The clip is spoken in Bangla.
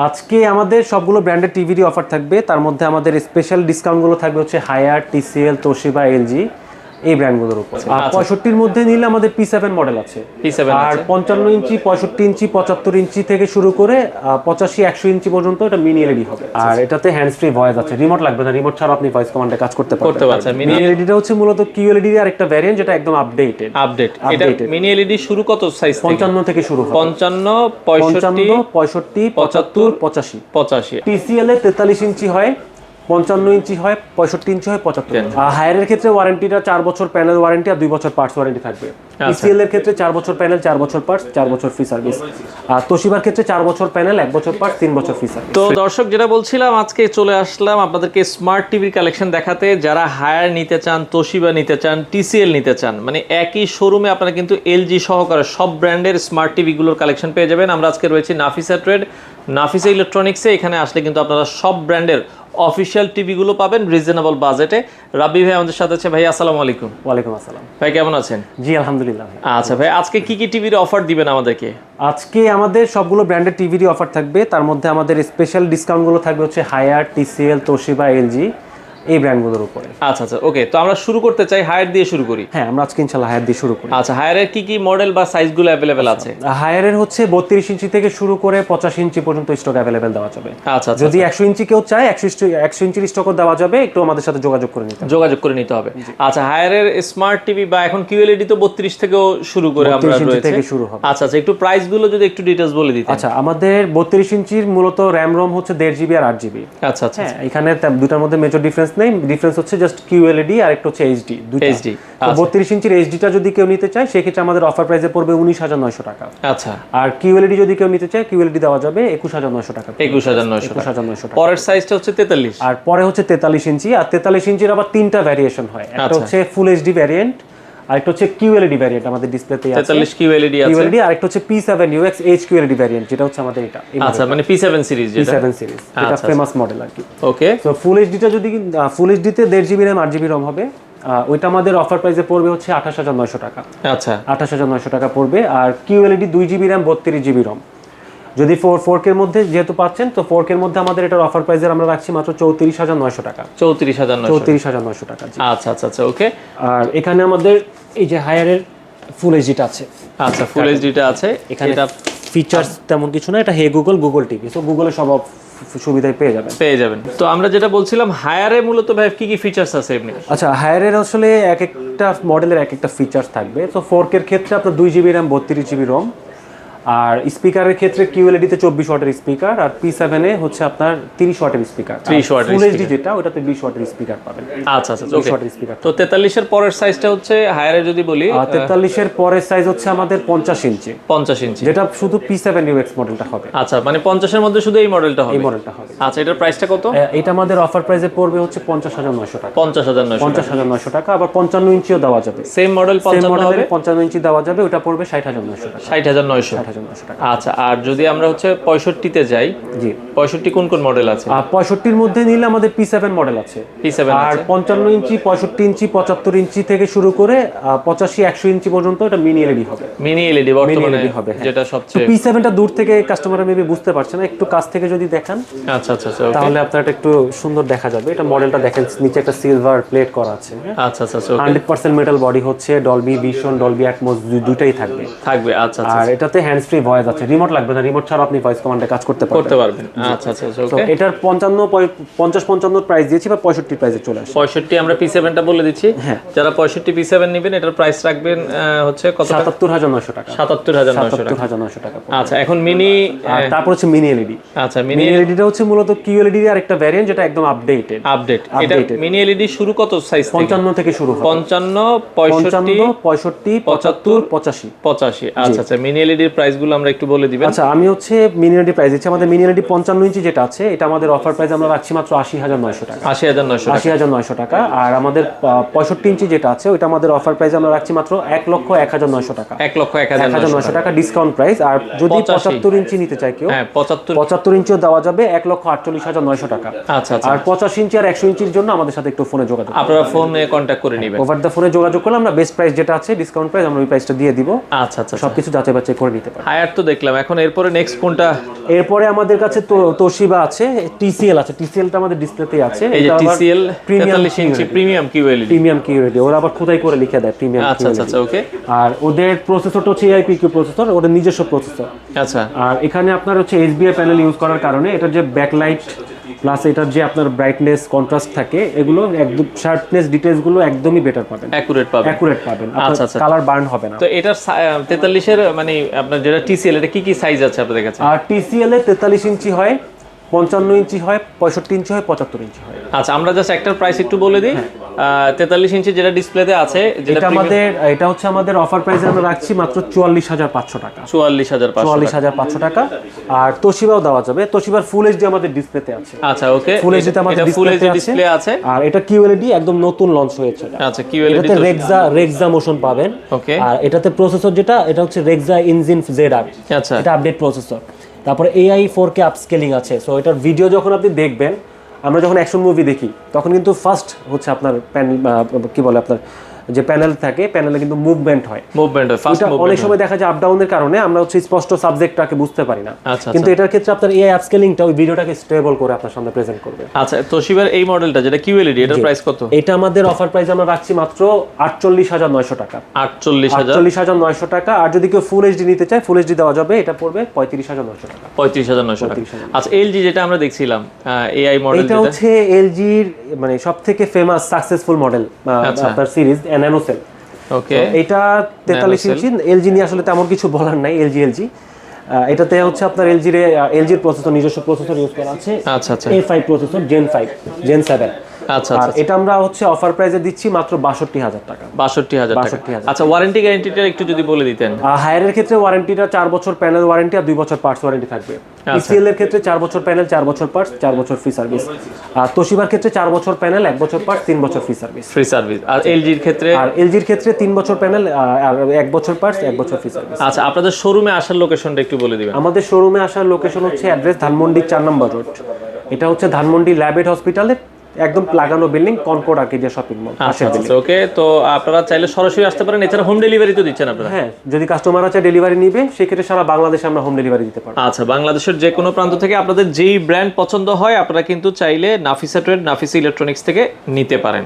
আজকে আমাদের সবগুলো ব্র্যান্ডের টিভিরই অফার থাকবে। তার মধ্যে আমাদের স্পেশাল ডিসকাউন্টগুলো থাকবে হচ্ছে হায়ার, টিসিএল, তোশিবা, এলজি এই ব্র্যান্ডগুলোর উপর। 65-র মধ্যে নিলে আমাদের P7 মডেল আছে, আর 55 ইঞ্চি, 65 ইঞ্চি, 75 ইঞ্চি থেকে শুরু করে 85-100 ইঞ্চি পর্যন্ত এটা মিনি এলইডি হবে। আর এটাতে হ্যান্ডস ফ্রি ভয়েস আছে, রিমোট লাগবে না, রিমোট ছাড়া আপনি ভয়েস কমান্ডে কাজ করতে পারবেন। মিনি এলইডিটা হচ্ছে মূলত QLED এর আরেকটা ভ্যারিয়েন্ট, যেটা একদম আপডেটেড। এটা মিনি এলইডি শুরু কত সাইজ থেকে? 55 থেকে শুরু হয়, 55, 65, 65, 75, 85। TCL এ 43 ইঞ্চি হয়, 55 ইঞ্চি হয়, 65 ইঞ্চি হয়, 75। হায়ারের ক্ষেত্রে ওয়ারেন্টিটা 4 বছর প্যানেল ওয়ারেন্টি আর 2 বছর পার্টস ওয়ারেন্টি থাকবে। TCL এর ক্ষেত্রে 4 বছর প্যানেল, 4 বছর পার্টস, 4 বছর ফ্রি সার্ভিস। আর তোশিবার ক্ষেত্রে 4 বছর প্যানেল, 1 বছর পার্টস, 3 বছর ফ্রি সার্ভিস। তো দর্শক, যেটা বলছিলাম, আজকে চলে আসলাম আপনাদেরকে স্মার্ট টিভির কালেকশন দেখাতে। যারা হায়ার নিতে চান, তোশিবা নিতে চান, TCL নিতে চান, মানে একই শোরুমে আপনারা কিন্তু এলজি সহকারে সব ব্র্যান্ডের স্মার্ট টিভিগুলোর কালেকশন পেয়ে যাবেন। আমরা আজকে রয়েছি নাফিসা ট্রেড, নাফিসা ইলেকট্রনিক্সে। এখানে আসলে কিন্তু আপনারা সব ব্র্যান্ডের অফিশিয়াল টিভিগুলো পাবেন রিজনেবল বাজেটে। রাব্বি ভাই আমাদের সাথে আছে। ভাই আসসালামু আলাইকুম। ওয়ালাইকুম আসসালাম। ভাই কেমন আছেন? জি আলহামদুলিল্লাহ। আচ্ছা ভাই, আজকে কি কি টিভির অফার দিবেন আমাদেরকে? আজকে আমাদের সবগুলো ব্র্যান্ডের টিভিরই অফার থাকবে। তার মধ্যে আমাদের স্পেশাল ডিসকাউন্টগুলো থাকবে হচ্ছে হায়ার, TCL, তোশিবা, এলজি এই ব্র্যান্ডগুলোর উপরে। আচ্ছা আচ্ছা, ওকে। তো আমরা শুরু করতে চাই, হায়ার দিয়ে শুরু করি। হ্যাঁ, আমরা আজকে ইনশাআল্লাহ হায়ার দিয়ে শুরু করি। আচ্ছা, হায়ারের কি কি মডেল বা সাইজগুলো अवेलेबल আছে? হায়ারের হচ্ছে 32 ইঞ্চি থেকে শুরু করে 85 ইঞ্চি পর্যন্ত স্টক अवेलेबल দেওয়া যাবে। আচ্ছা, যদি 100 ইঞ্চি কেউ চায়, 100 ইঞ্চির স্টকও দেওয়া যাবে, একটু আমাদের সাথে যোগাযোগ করে নিতে হবে। আচ্ছা, হায়ারের স্মার্ট টিভি বা এখন QLED তো 32 থেকেও শুরু করে আমরা রয়েছে। থেকে শুরু হবে। আচ্ছা আচ্ছা, একটু প্রাইস গুলো যদি একটু ডিটেইলস বলে দিতেন। আচ্ছা, আমাদের 32 ইঞ্চির মূলত র‍্যাম রম হচ্ছে 1.5 জিবি আর 8 জিবি। আচ্ছা আচ্ছা, এখানে দুটার মধ্যে মেজর ডিফারেন্স নেই, ডিফারেন্স হচ্ছে জাস্ট QLED আর একটা হচ্ছে HD, দুইটা। HD। তো 32 ইঞ্চির HDটা যদি কেউ নিতে চায়, সেক্ষেত্রে আমাদের অফার প্রাইসে পড়বে 19,900 টাকা। আচ্ছা, আর QLED যদি কেউ নিতে চায়, QLED দেওয়া যাবে 21,900 টাকা। 21,900 টাকা। পরের সাইজটা হচ্ছে 43। আর পরে হচ্ছে 43 ইঞ্চি। আর 43 ইঞ্চির আবার তিনটা ভ্যারিয়েশন হয়, একটা হচ্ছে ফুল HD ভ্যারিয়েন্ট, আরেকটা হচ্ছে QLED ভ্যারিয়েন্ট, আমাদের ডিসপ্লেতেই আছে 43 QLED আছে। আরেকটা হচ্ছে P7 UX H QLED variant, যেটা হচ্ছে আমাদের এটা। আচ্ছা, মানে P7 সিরিজ, যেটা P7 সিরিজ, এটা ফেমাস মডেল আর কি। ওকে। সো ফুল HDটা যদি ফুল HD তে 1.5 জিবি র‍্যাম 8 জিবি রম হবে, ওইটা আমাদের অফার প্রাইসে পড়বে হচ্ছে 28,900 টাকা। আচ্ছা, 28,900 টাকা পড়বে। আর QLED 2 GB RAM 32 GB ROM যদি 4K এর মধ্যে যেহেতু পাচ্ছেন, তো 4K এর মধ্যে আমাদের এটার অফার প্রাইসে আমরা রাখছি মাত্র 34,900 টাকা। 34,900 টাকা। আচ্ছা আচ্ছা আচ্ছা, ওকে। আর এখানে আমাদের এই যে হায়ারের ফুল এইচডিটা আছে। আচ্ছা, ফুল এইচডিটা আছে। এখানে ফিচার্স তেমন কিছু না, এটা হে গুগল টিভি, সো গুগলে সব সুবিধাই পেয়ে যাবেন। তো আমরা যেটা বলছিলাম, হায়ারে মূলত ভাই কি কি ফিচার্স আছে এমনি? আচ্ছা, হায়ারের আসলে এক একটা মডেলের এক একটা ফিচার্স থাকবে। তো 4K এর ক্ষেত্রে আপনার 2 জিবি র‍্যাম 32 জিবি রম। আর স্পিকারের ক্ষেত্রে QLED তে 24 ওয়াটের স্পিকার, আর P7 এ হচ্ছে আপনার 30 ওয়াটের স্পিকার। 30 ওয়াটের ফুল এইচডি যেটা, ওটাতে 20 ওয়াটের স্পিকার পাবেন। আচ্ছা আচ্ছা, ওকে। তো 43 এর পরের সাইজটা হচ্ছে হায়ারে যদি বলি, 43 এর পরের সাইজ হচ্ছে আমাদের 50 ইঞ্চি। 50 ইঞ্চি, যেটা শুধু P7 UX মডেলটা হবে। আচ্ছা, মানে 50 এর মধ্যে শুধু এই মডেলটা হবে। আচ্ছা, এটার প্রাইসটা কত? এটা আমাদের অফার প্রাইসে পড়বে হচ্ছে 50,900 টাকা। 50,900 টাকা। আবার 55 ইঞ্চিও দেওয়া যাবে, সেম মডেল 55 হবে। 55 ইঞ্চি দেওয়া যাবে, ওটা পড়বে 60,900 টাকা। 60,900 টাকা। আচ্ছা, আর যদি আমরা হচ্ছে 65 তে যাই, জি 65 কোন কোন মডেল আছে? 65 এর মধ্যে নিলে আমাদের P7 মডেল আছে। আর 55 ইঞ্চি, 65 ইঞ্চি, 75 ইঞ্চি থেকে শুরু করে 85-100 ইঞ্চি পর্যন্ত এটা মিনি এলইডি হবে। মিনি এলইডি বর্তমানে হবে, যেটা সবচেয়ে। P7টা দূর থেকে কাস্টমাররা মেবি বুঝতে পারছে না, একটু কাছ থেকে যদি দেখান, আচ্ছা আচ্ছা, তাহলে আপনারা একটু সুন্দর দেখা যাবে। এটা মডেলটা দেখেন, নিচে একটা সিলভার প্লেট করা আছে। আচ্ছা আচ্ছা, 100% মেটাল বডি হচ্ছে, ডলবি ভিশন, ডলবি অ্যাটমস দুইটাই থাকবে। আচ্ছা আচ্ছা। আর এটাতে হ্যান্ডস ফ্রি ভয়েস আছে, রিমোট লাগবে না, রিমোট ছাড়া আপনি ভয়েস কমান্ডে কাজ করতে পারবেন। আচ্ছা আচ্ছা, ওকে। এটার 50-55 প্রাইস দিয়েছি, বা 65 প্রাইসে চলে আসে। 65 আমরা P7টা বলে দিচ্ছি। যারা 65 P7 নেবেন, এটার প্রাইস রাখবেন হচ্ছে কত? 77,900 টাকা। 77,900 টাকা। আচ্ছা, এখন মিনি, তারপর হচ্ছে মিনি এলইডি। আচ্ছা, মিনি এলইডিটা হচ্ছে মূলত QLED এর আরেকটা ভ্যারিয়েন্ট, যেটা একদম আপডেটেড। এটা মিনি এলইডি শুরু কত সাইজ থেকে? 55 থেকে শুরু হয়, 55, 65, 75, 85। আচ্ছা আচ্ছা, মিনি এলইডির প্রাইসগুলো আমরা একটু বলে দিবেন। আচ্ছা, আমি হচ্ছে মিনি এলইডি প্রাইস দিচ্ছি। আমাদের মিনি এলইডি 55 ইঞ্চি যেটা আছে, এটা আমাদের অফার প্রাইস আমরা রাখছি মাত্র 80,900 টাকা। 80,900 টাকা। আর আমাদের 65 ইঞ্চি যেটা আছে, ওটা আমাদের অফার প্রাইস আমরা রাখছি মাত্র 1,01,900 টাকা। 1,01,900 টাকা ডিসকাউন্ট প্রাইস। আর যদি 75 ইঞ্চি নিতে চায় কেউ, 75 ইঞ্চিও দেওয়া যাবে 1,48,900 টাকা। আচ্ছা আচ্ছা। আর 85 ইঞ্চি আর 100 ইঞ্চির জন্য আমাদের সাথে একটু ফোনে যোগাযোগ, আপনারা ফোনে কন্টাক্ট করে নেবেন। ওভার দ্য ফোনে যোগাযোগ করলে আমরা বেস্ট প্রাইস যেটা আছে, ডিসকাউন্ট প্রাইস, আমরা ওই প্রাইসটা দিয়ে দিব। আচ্ছা আচ্ছা, সবকিছু যাচাই বাছাই করে নিতে পারবেন। পারেন। হায়ার তো দেখলাম, এখন এরপরে নেক্সট কোনটা? এরপরে আমাদের কাছে তোশিবা আছে, টিসিএল আছে। টিসিএলটা আমাদের ডিসপ্লেতেই আছে। এই যে টিসিএল 43 ইঞ্চি প্রিমিয়াম কিউএলইডি। প্রিমিয়াম কিউএলইডি ওরা আবার খোদাই করে লিখে দেয় প্রিমিয়াম আচ্ছা আচ্ছা আচ্ছা, ওকে। আর ওদের প্রসেসরটা হচ্ছে এআইপিকিউ প্রসেসর, ওদের নিজস্ব প্রসেসর। আচ্ছা, আর এখানে আপনার হচ্ছে এইচবিআই প্যানেল ইউজ করার কারণে এটার যে ব্যাকলাইট প্লাস এটার যে আপনার ব্রাইটনেস কন্ট্রাস্ট থাকে, এগুলো একদম শার্পনেস ডিটেইলসগুলো একদমই বেটার পাবেন, অ্যাকুরেট পাবেন। অ্যাকুরেট পাবেন। আচ্ছা আচ্ছা, কালার বার্ন হবে না। তো এটার 43 এর মানে আপনার যেটা টিসিএল, এটা কি কি সাইজ আছে আপনাদের কাছে? আর টিসিএল এর 43 ইঞ্চি হয়, 55 ইঞ্চি হয়, 65 ইঞ্চি হয়, 75 ইঞ্চি হয়। আচ্ছা, আমরা জাস্ট একটার প্রাইস একটু বলে দিই। 43 ইঞ্চি যেটা ডিসপ্লেতে আছে, এটা হচ্ছে আমাদের অফার প্রাইসে আমরা রাখছি মাত্র 44,500 টাকা। 44,500 টাকা। আর তোশিবাও দেওয়া যাবে, তোশিবার ফুল এইচডি আমাদের ডিসপ্লেতে আছে। আচ্ছা, ওকে। ফুল এইচডিতে আমাদের ডিসপ্লে আছে। আর এটা কিউএলইডি একদম নতুন লঞ্চ হয়েছে। আচ্ছা, কিউএলইডি এটাতে রেক্সা মোশন পাবেন। ওকে। আর এটাতে প্রসেসর যেটা, এটা হচ্ছে রেক্সা ইঞ্জিন জেডআর। আচ্ছা, এটা আপডেট প্রসেসর। তারপরে AI 4K আপস্কেলিং আছে। সো এটার ভিডিও যখন আপনি দেখবেন, আমরা যখন অ্যাকশন মুভি দেখি তখন কিন্তু ফার্স্ট হচ্ছে আপনার প্যানেল, কি বলে, আপনার যে প্যানেল থাকে, প্যানেলে কিন্তু মুভমেন্ট হয়, ফাস্ট মুভমেন্ট। অনেক সময় দেখা যায় আপ ডাউনের কারণে আমরা হচ্ছে স্পষ্ট সাবজেক্টটাকে বুঝতে পারি না। কিন্তু এটার ক্ষেত্রে আপনার AI আপস্কেলিংটা ওই ভিডিওটাকে স্টেবল করে আপনার সামনে প্রেজেন্ট করবে। আচ্ছা, তোশিবার এই মডেলটা যেটা কিউএলইডি, এটার প্রাইস কত? এটা আমাদের অফার প্রাইস আমরা রাখছি মাত্র 48,900 টাকা। 48,900 টাকা। আর যদি কেউ ফুল এইচডি নিতে চায়, ফুল এইচডি দেওয়া যাবে, এটা পড়বে 35,900 টাকা। 35,900 টাকা। আচ্ছা, এলজি যেটা আমরা দেখছিলাম এআই মডেল, এটা হচ্ছে এলজির মানে সবথেকে ফেমাস সাকসেসফুল মডেল আপনার সিরিজ ন্যানোসেল। ওকে, এটা 43 ইঞ্চি। এলজি নিয়ে আসলে তেমন কিছু বলার নাই, এলজি। এটাতে হচ্ছে আপনার এলজির প্রসেসর, নিজস্ব প্রসেসর ইউজ করা আছে। আচ্ছা আচ্ছা, A5 প্রসেসর, Gen 7। আচ্ছা আর এটা আমরা হচ্ছে অফার প্রাইসে দিচ্ছি মাত্র 62,000 টাকা। 62,000 টাকা। আচ্ছা, ওয়ারেন্টি গ্যারান্টিটা একটু যদি বলে দিতেন। হায়ারের ক্ষেত্রে ওয়ারেন্টিটা 4 বছর প্যানেল ওয়ারেন্টি আর 2 বছর পার্টস ওয়ারেন্টি থাকবে। টিসিএল এর ক্ষেত্রে 4 বছর প্যানেল, 4 বছর পার্টস, 4 বছর ফ্রি সার্ভিস। আর তোশিবার ক্ষেত্রে 4 বছর প্যানেল, 1 বছর পার্টস, 3 বছর ফ্রি সার্ভিস। আর এলজির ক্ষেত্রে? আর এলজির ক্ষেত্রে 3 বছর প্যানেল আর 1 বছর পার্টস, 1 বছর ফ্রি সার্ভিস। আচ্ছা, আপনাদের শোরুমে আসার লোকেশনটা একটু বলে দিবেন। আমাদের শোরুমে আসার লোকেশন হচ্ছে অ্যাড্রেস ধানমন্ডি 4 নম্বর রোড। এটা হচ্ছে ধানমন্ডি ল্যাবেট হসপিটালের একদম লাগানো building, Concord Arcadia shopping mall. আচ্ছা, ওকে। তো আপনারা চাইলে সরাসরি আসতে পারেন, এছাড়া হোম ডেলিভারি তো দিচ্ছেন আপনারা? হ্যাঁ, যদি কাস্টমাররা চায় ডেলিভারি নিবে, সেক্ষেত্রে সারা বাংলাদেশে আমরা হোম ডেলিভারি দিতে পারবো। আচ্ছা, বাংলাদেশের যে কোনো প্রান্ত থেকে আপনাদের যেই ব্র্যান্ড পছন্দ হয়, আপনারা কিন্তু চাইলে নাফিসা ট্রেড, নাফিসা ইলেকট্রনিক্স থেকে নিতে পারেন।